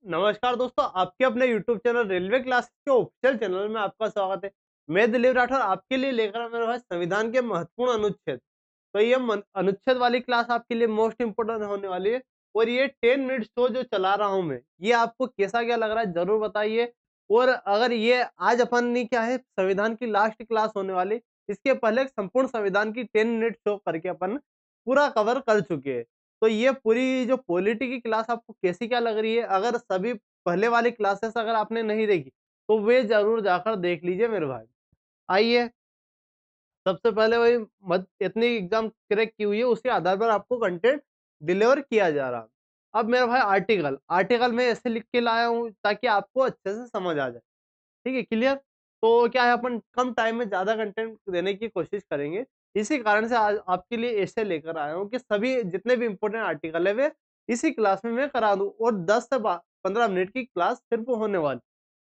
नमस्कार दोस्तों, आपके अपने YouTube चैनल रेलवे क्लासेस के ऑफिशियल चैनल में आपका स्वागत है। मैं दिलीप राठौर आपके लिए लेकर आया मेरे भाई संविधान के महत्वपूर्ण अनुच्छेद। तो ये अनुच्छेद वाली क्लास आपके लिए मोस्ट इम्पोर्टेंट होने वाली है और ये 10 मिनट शो जो चला रहा हूँ मैं, ये आपको कैसा क्या लग रहा है ज़रूर बताइए। और अगर ये आज अपन ने क्या है संविधान की लास्ट क्लास होने वाली, इसके पहले संपूर्ण संविधान की 10 मिनट शो करके अपन पूरा कवर कर चुके हैं। तो ये पूरी जो पॉलिटी की क्लास आपको कैसी क्या लग रही है? अगर सभी पहले वाली क्लासेस अगर आपने नहीं देखी, तो वे ज़रूर जाकर देख लीजिए मेरे भाई। आइए, सबसे पहले वही मद इतनी एग्ज़ाम क्रैक की हुई है, उसके आधार पर आपको कंटेंट डिलीवर किया जा रहा है। अब मेरा भाई आर्टिकल मैं ऐसे लिख के लाया हूँ ताकि आपको अच्छे से समझ आ जाए। ठीक है, क्लियर? तो क्या है अपन कम टाइम में ज़्यादा कंटेंट देने की कोशिश करेंगे। इसी कारण से आज आपके लिए ऐसे लेकर आया हूँ कि सभी जितने भी इम्पोर्टेंट आर्टिकल है वे इसी क्लास में मैं करा दूँ और 10 से बा 15 मिनट की क्लास सिर्फ़ होने वाली।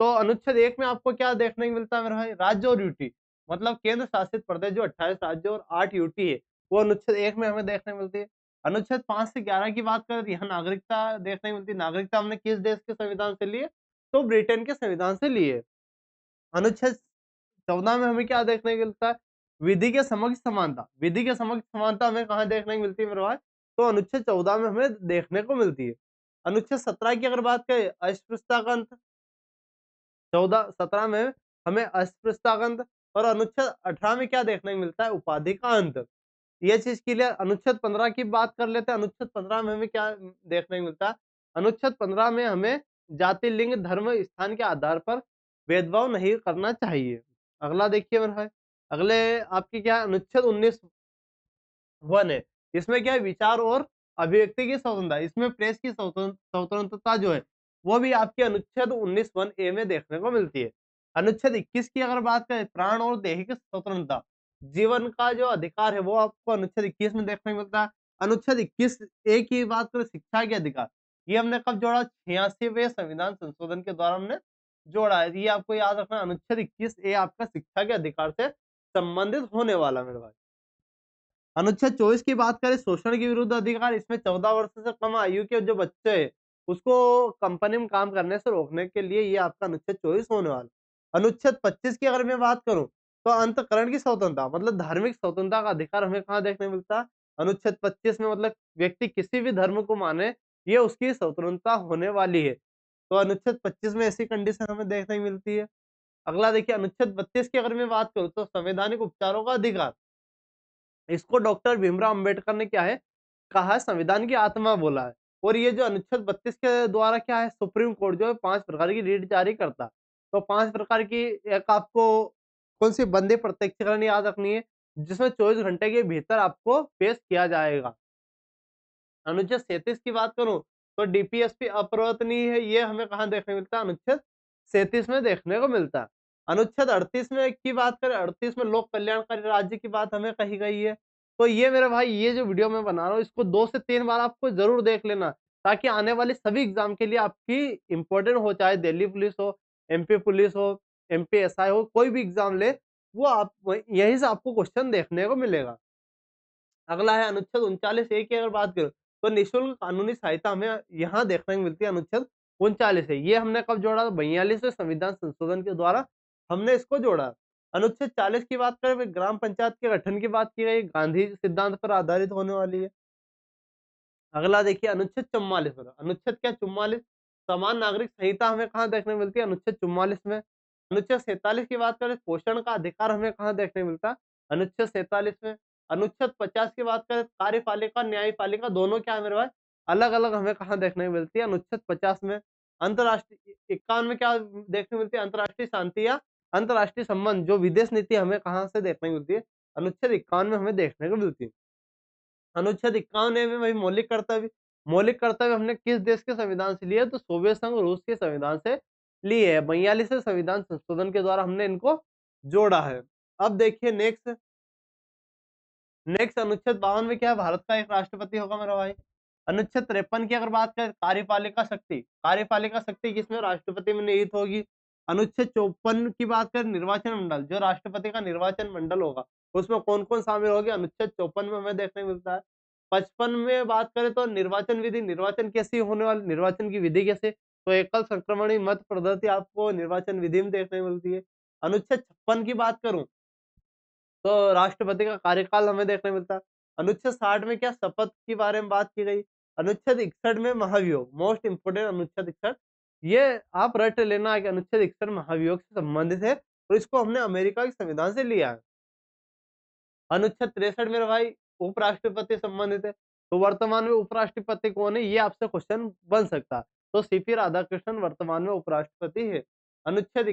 तो अनुच्छेद 1 में आपको क्या देखने को मिलता है मेरे भाई? राज्य और यूटी मतलब केंद्र शासित प्रदेश जो 28 राज्य और 8 यूटी है, वो अनुच्छेद 1 में हमें देखने को मिलती है। अनुच्छेद 5 से 11 की बात करें तो यहाँ नागरिकता देखने को मिलती है। नागरिकता हमने किस देश के संविधान से ली है? तो ब्रिटेन के संविधान से ली है। अनुच्छेद 14 में हमें क्या देखने को मिलता है? विधि के समक्ष समानता। विधि के समक्ष समानता हमें कहाँ देखने को मिलती है मेरे भाई? तो अनुच्छेद 14 में हमें देखने को मिलती है। अनुच्छेद 17 की अगर बात करें अस्पृश्यता का अंत, 17 में हमें अस्पृश्यता का अंत और अनुच्छेद 18 में क्या देखने को मिलता है? उपाधि का अंत। ये चीज़ क्लियर। अनुच्छेद 15 की बात कर लेते हैं। अनुच्छेद 15 में हमें क्या देखने को मिलता है? अनुच्छेद 15 में हमें जाति, लिंग, धर्म, स्थान के आधार पर भेदभाव नहीं करना चाहिए। अगला देखिए मेरे भाई, अगले आपकी क्या है अनुच्छेद 19 वन है। इसमें क्या है विचार और अभिव्यक्ति की स्वतंत्रता, इसमें प्रेस की स्वतंत्रता जो है, वो भी आपके अनुच्छेद 19 वन ए में देखने को मिलती है। अनुच्छेद 21 की अगर बात करें प्राण और दैहिक स्वतंत्रता, जीवन का जो अधिकार है वो आपको अनुच्छेद 21 में देखने को मिलता है। अनुच्छेद 21 ए की बात करें शिक्षा के अधिकार, ये हमने कब जोड़ा? 86वें संविधान संशोधन के द्वारा हमने जोड़ा है। ये आपको याद रखना, अनुच्छेद 21 ए आपका शिक्षा के अधिकार से संबंधित होने वाला मेरे भाई। अनुच्छेद 24 की बात करें शोषण के विरुद्ध अधिकार, इसमें 14 वर्ष से कम आयु के जो बच्चे हैं उसको कंपनी में काम करने से रोकने के लिए ये आपका अनुच्छेद 24 होने वाला। अनुच्छेद 25 की अगर मैं बात करूं तो अंतःकरण की स्वतंत्रता मतलब धार्मिक स्वतंत्रता का अधिकार हमें कहाँ देखने को मिलता है? अनुच्छेद 25 में मतलब व्यक्ति किसी भी धर्म को माने, ये उसकी स्वतंत्रता होने वाली है। तो अनुच्छेद 25 में ऐसी कंडीशन हमें देखने को मिलती है। अगला देखिए अनुच्छेद 32 की अगर मैं बात करूं तो संवैधानिक उपचारों का अधिकार, इसको डॉक्टर भीमराव अंबेडकर ने क्या है कहा है संविधान की आत्मा बोला है। और ये जो अनुच्छेद 32 के द्वारा क्या है सुप्रीम कोर्ट जो है 5 प्रकार की रीट जारी करता है। तो 5 प्रकार की एक आपको कौन सी बंदी प्रत्यक्षीकरण याद रखनी है, जिसमें 24 घंटे के भीतर आपको पेश किया जाएगा। अनुच्छेद 37 की बात करूं तो डीपीएसपी अपरिवर्तनीय है, ये हमें कहाँ देखने को मिलता है? अनुच्छेद 37 में देखने को मिलता है। अनुच्छेद 38 में की बात करें, 38 में लोक कल्याणकारी राज्य की बात हमें कही गई है। तो ये मेरे भाई ये जो वीडियो मैं बना रहा हूँ इसको 2 से 3 बार आपको जरूर देख लेना, ताकि आने वाले सभी एग्जाम के लिए आपकी इंपॉर्टेंट हो, चाहे दिल्ली पुलिस हो, एमपी पुलिस हो, एमपी एसआई हो, कोई भी एग्जाम ले वो आप यहीं से आपको क्वेश्चन देखने को मिलेगा। अगला है अनुच्छेद 39 ए की अगर बात करूँ, तो निःशुल्क कानूनी सहायता हमें यहाँ देखने को मिलती है। अनुच्छेद 39 है, ये हमने कब जोड़ा? 42वें संविधान संशोधन के द्वारा हमने इसको जोड़ा। अनुच्छेद 40 की बात करें, फिर ग्राम पंचायत के गठन की बात की गई, गांधी सिद्धांत पर आधारित होने वाली है। अगला देखिए अनुच्छेद 44 पर, अनुच्छेद क्या 44? समान नागरिक संहिता हमें कहाँ देखने को मिलती है? अनुच्छेद 44 में। अनुच्छेद 47 की बात करें, पोषण का अधिकार हमें कहाँ देखने को मिलता है? अनुच्छेद 47 में। अनुच्छेद 50 की बात करें, कार्यपालिका न्यायपालिका दोनों क्या है मेरे भाई? अलग अलग हमें कहाँ देखने को मिलती है? अनुच्छेद 50 में। अंतर्राष्ट्रीय 51 में क्या देखने को मिलती है? अंतर्राष्ट्रीय शांति या अंतर्राष्ट्रीय संबंध जो विदेश नीति हमें कहाँ से देखने को मिलती है? अनुच्छेद 51 में हमें देखने को मिलती है। अनुच्छेद 51 में वही मौलिक कर्तव्य हमने किस देश के संविधान से लिए? तो सोवियत संघ रूस के संविधान से लिए है। 42वें संविधान संशोधन के द्वारा हमने इनको जोड़ा है। अब देखिए नेक्स्ट अनुच्छेद 52 में क्या है? भारत का एक राष्ट्रपति होगा मेरा भाई। अनुच्छेद 53 की अगर बात करें, कार्यपालिका शक्ति किसमें? राष्ट्रपति में निहित होगी। अनुच्छेद 54 की बात करें, निर्वाचन मंडल जो राष्ट्रपति का निर्वाचन मंडल होगा, उसमें कौन कौन शामिल होगी? अनुच्छेद 54 में हमें देखने को मिलता है। 55 में बात करें तो निर्वाचन विधि, निर्वाचन कैसी होने वाली, निर्वाचन की विधि कैसे? तो एकल संक्रमणी मत पद्धति आपको निर्वाचन विधि में देखने को मिलती है। अनुच्छेद 56 की बात करूँ तो राष्ट्रपति का कार्यकाल हमें देखने मिलता है। अनुच्छेद 60 में क्या शपथ के बारे में बात की गई। अनुच्छेद 61 में महाभियोग, मोस्ट इम्पोर्टेंट अनुच्छेद 61, ये आप रट लेना है कि अनुच्छेद 61 महाभियोग से संबंधित है और इसको हमने अमेरिका के संविधान से लिया है। अनुच्छेद 63 मेरे भाई उपराष्ट्रपति संबंधित है, तो वर्तमान में उपराष्ट्रपति कौन है, ये आपसे क्वेश्चन बन सकता है। तो सीपी राधाकृष्णन वर्तमान में उपराष्ट्रपति है। अनुच्छेद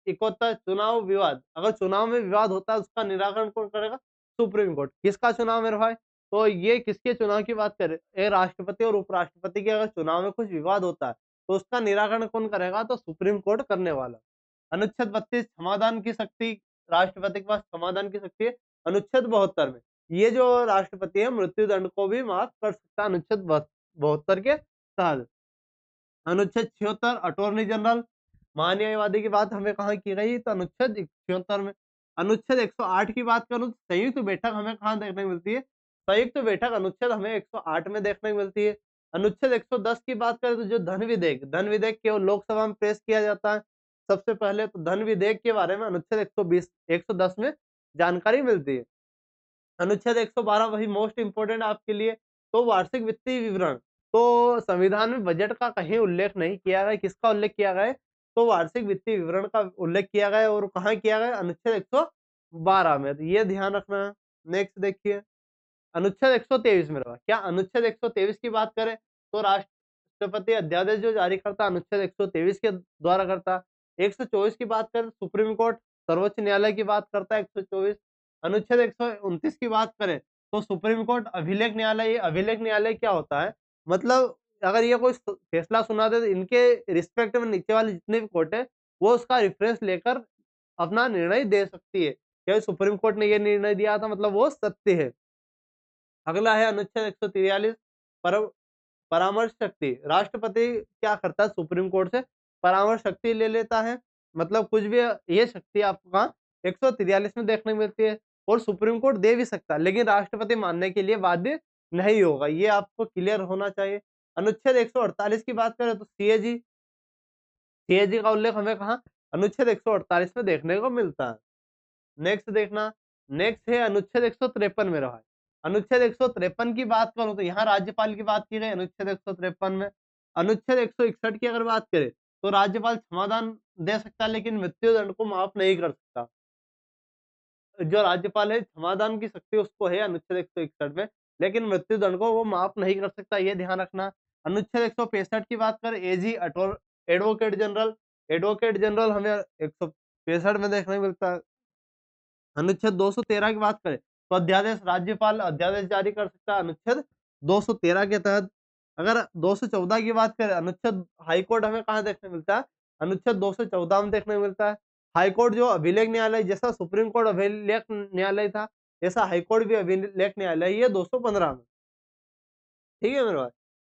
71 चुनाव विवाद, अगर चुनाव में विवाद होता है उसका निराकरण कौन करेगा? Supreme court. किसका चुनाव मेरे भाई? तो ये किसके चुनाव की बात करें? ये राष्ट्रपति और उपराष्ट्रपति के अगर चुनाव में कुछ विवाद होता है तो उसका निराकरण कौन करेगा? तो सुप्रीम कोर्ट करने वाला। अनुच्छेद 32 समाधान की शक्ति, राष्ट्रपति के पास समाधान की शक्ति है। अनुच्छेद 72 में ये जो राष्ट्रपति है मृत्यु दंड को भी माफ कर सकता है अनुच्छेद 72 के तहत। अनुच्छेद 76 अटॉर्नी जनरल महान्यायवादी की बात हमें कहाँ की गई? तो अनुच्छेद 76 में। अनुच्छेद 108 की बात करूं तो संयुक्त बैठक हमें कहाँ देखने को मिलती है? संयुक्त बैठक अनुच्छेद हमें 108 में देखने को मिलती है। अनुच्छेद 110 की बात करें तो जो धन विधेयक केवल लोकसभा में पेश किया जाता है सबसे पहले, तो धन विधेयक के बारे में अनुच्छेद 110 में जानकारी मिलती है। अनुच्छेद 112 वही मोस्ट इम्पोर्टेंट आपके लिए, तो वार्षिक वित्तीय विवरण। तो संविधान में बजट का कहीं उल्लेख नहीं किया गया, किसका उल्लेख किया गया है? तो वार्षिक वित्तीय विवरण का उल्लेख किया गया है और कहाँ किया गया है? अनुच्छेद 112 में। तो ये ध्यान रखना है। नेक्स्ट देखिए अनुच्छेद 123 में रहा। क्या अनुच्छेद 123 की बात करें तो राष्ट्रपति अध्यादेश जो जारी करता है अनुच्छेद 123 के द्वारा करता है। 124 की बात करें सुप्रीम कोर्ट सर्वोच्च न्यायालय की बात करता है 124। अनुच्छेद 129 की बात करें तो सुप्रीम कोर्ट अभिलेख न्यायालय। ये अभिलेख न्यायालय क्या होता है? मतलब अगर ये कोई फैसला सुना दे तो इनके रिस्पेक्ट में नीचे वाली जितनी भी कोर्ट है वो उसका रेफरेंस लेकर अपना निर्णय दे सकती है। क्या सुप्रीम कोर्ट ने ये निर्णय दिया था मतलब वो सत्य है। अगला है अनुच्छेद 143 पर परामर्श शक्ति। राष्ट्रपति क्या करता है? सुप्रीम कोर्ट से परामर्श शक्ति ले लेता है। मतलब कुछ भी ये शक्ति आपको कहाँ 143 में देखने को मिलती है और सुप्रीम कोर्ट दे भी सकता है लेकिन राष्ट्रपति मानने के लिए बाध्य नहीं होगा। ये आपको क्लियर होना चाहिए। अनुच्छेद 148 की बात करें तो सीएजी, सीएजी का उल्लेख हमें कहाँ अनुच्छेद 148 में देखने को मिलता है। नेक्स्ट देखना, नेक्स्ट है अनुच्छेद 153 में रहा है। अनुच्छेद 153 की बात करूं तो यहाँ राज्यपाल की बात की गई अनुच्छेद 153 में। अनुच्छेद 161 की अगर बात करें तो राज्यपाल क्षमादान दे सकता है लेकिन मृत्यु दंड को माफ नहीं कर सकता। जो राज्यपाल है क्षमादान की शक्ति उसको है अनुच्छेद 161 में, लेकिन मृत्यु दंड को वो माफ नहीं कर सकता, ये ध्यान रखना। अनुच्छेद 165 की बात करें एजी एडवोकेट जनरल, एडवोकेट जनरल हमें 165 में देखने को मिलता है। अनुच्छेद 213 की बात करें तो अध्यादेश, राज्यपाल अध्यादेश जारी कर सकता है अनुच्छेद 213 के तहत। अगर 214 की बात करें अनुच्छेद हाईकोर्ट हमें कहाँ देखने मिलता है? अनुच्छेद 214 में देखने को मिलता है। हाईकोर्ट जो अभिलेख न्यायालय, जैसा सुप्रीम कोर्ट अभिलेख न्यायालय था ऐसा हाईकोर्ट भी अभिलेख न्यायालय ही है 215 में। ठीक है मेरे भाई।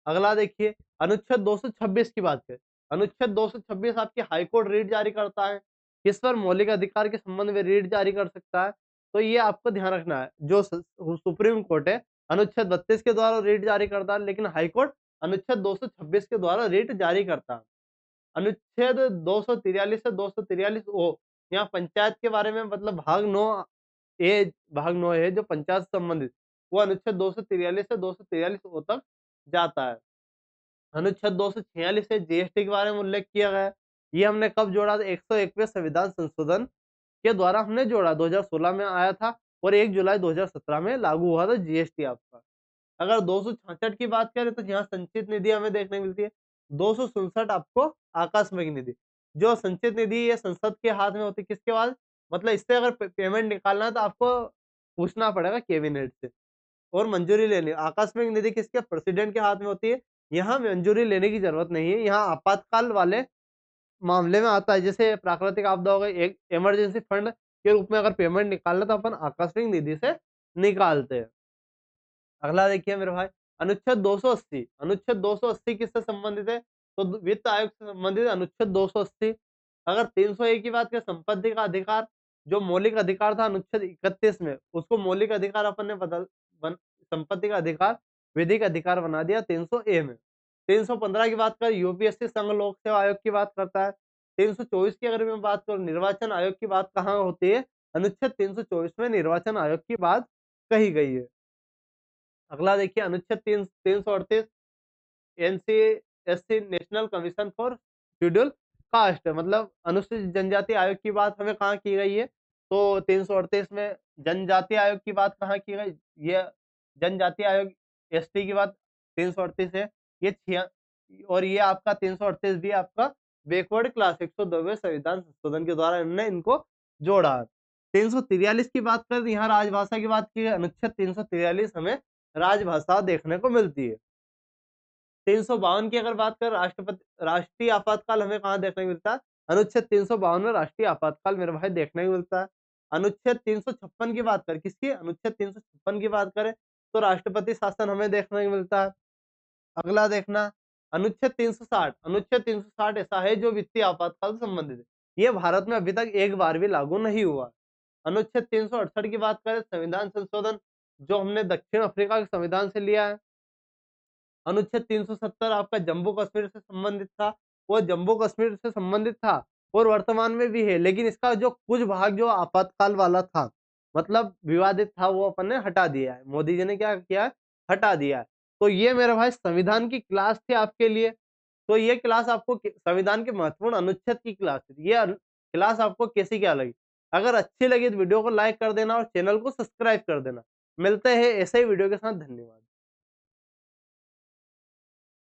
अगला देखिए अनुच्छेद 226 की बात करें। अनुच्छेद 226 आपकी हाईकोर्ट रीट जारी करता है। किस पर? मौलिक अधिकार के संबंध में रीट जारी कर सकता है। तो ये आपको ध्यान रखना है। जो सुप्रीम कोर्ट है अनुच्छेद 32 के द्वारा रीट जारी करता है लेकिन हाईकोर्ट अनुच्छेद 226 के द्वारा रीट जारी करता है। अनुच्छेद 243 से 243 ओ, यहाँ पंचायत के बारे में मतलब भाग 9 है जो पंचायत से संबंधित, वो अनुच्छेद 243 से 243 ओ तक जाता है। अनुच्छेद 246 से जीएसटी के बारे में उल्लेख किया गया है। ये हमने कब जोड़ा था? 101वें संविधान संशोधन के द्वारा हमने जोड़ा, 2016 में आया था और 1 जुलाई 2017 में लागू हुआ था जीएसटी आपका। अगर 266 की बात करें तो यहाँ संचित निधि हमें देखने को मिलती है। 267 आपको आकस्मिक निधि। जो संचित निधि ये संसद के हाथ में होती है, किसके पास? मतलब इससे अगर पेमेंट निकालना है तो आपको पूछना पड़ेगा कैबिनेट से और मंजूरी लेनी। आकस्मिक निधि किसके? प्रेसिडेंट के हाथ में होती है। यहाँ मंजूरी लेने की जरूरत नहीं है। यहाँ आपातकाल वाले मामले में आता है, जैसे प्राकृतिक आपदा हो गई, एक इमरजेंसी फंड के रूप में अगर पेमेंट निकालना तो अपन आकस्मिक निधि से निकालते हैं। अगला देखिए मेरे भाई अनुच्छेद 280। अनुच्छेद 280 किससे संबंधित है? तो वित्त आयोग से संबंधित अनुच्छेद 280। अगर 301 की बात करें संपत्ति का अधिकार, जो मौलिक अधिकार था अनुच्छेद 31 में, उसको मौलिक अधिकार अपन ने संपत्ति का अधिकार विधिक अधिकार बना दिया 300 ए में। 315 की बात करें यूपीएससी संघ लोक सेवा आयोग की बात करता है। 324 की अगर मैं बात करूँ निर्वाचन आयोग की बात कहाँ होती है? अनुच्छेद 324 में निर्वाचन आयोग की बात कही गई है। अगला देखिए अनुच्छेद 338 NCSC national commission for schedule caste मतलब अनुसूचित जनजाति आयोग की बात हमें कहाँ की गई है? तो 338 में जनजाति आयोग की बात कहाँ की गई? ये जनजाति आयोग एसटी की बात 338 है। ये छिया और ये आपका 338 भी आपका बैकवर्ड क्लास 102वें संविधान संशोधन के द्वारा इन्होंने इनको जोड़ा है। 343 की बात करें तो यहाँ राजभाषा की बात की है। अनुच्छेद 343 हमें राजभाषा देखने को मिलती है। 352 की अगर बात करें राष्ट्रीय आपातकाल हमें कहाँ देखने को मिलता है? अनुच्छेद 352 में राष्ट्रीय आपातकाल मेरे भाई देखने को मिलता है। अनुच्छेद 356 की बात करें किसकी? अनुच्छेद 356 की बात करें तो राष्ट्रपति शासन हमें देखने को मिलता है। अगला देखना अनुच्छेद 360 ऐसा है जो वित्तीय आपातकाल से संबंधित है। ये भारत में अभी तक एक बार भी लागू नहीं हुआ। अनुच्छेद 368 की बात करें संविधान संशोधन जो हमने दक्षिण अफ्रीका के संविधान से लिया है। अनुच्छेद 370 आपका जम्मू कश्मीर से संबंधित था, वो जम्मू कश्मीर से संबंधित था और वर्तमान में भी है, लेकिन इसका जो कुछ भाग जो आपातकाल वाला था, मतलब विवादित था वो अपन ने हटा दिया है। मोदी जी ने क्या किया है? हटा दिया है। तो ये मेरे भाई संविधान की क्लास थी आपके लिए। तो ये क्लास आपको संविधान के महत्वपूर्ण अनुच्छेद की क्लास थी। ये क्लास आपको कैसी क्या लगी? अगर अच्छी लगी तो वीडियो को लाइक कर देना और चैनल को सब्सक्राइब कर देना। मिलते हैं ऐसे ही वीडियो के साथ। धन्यवाद।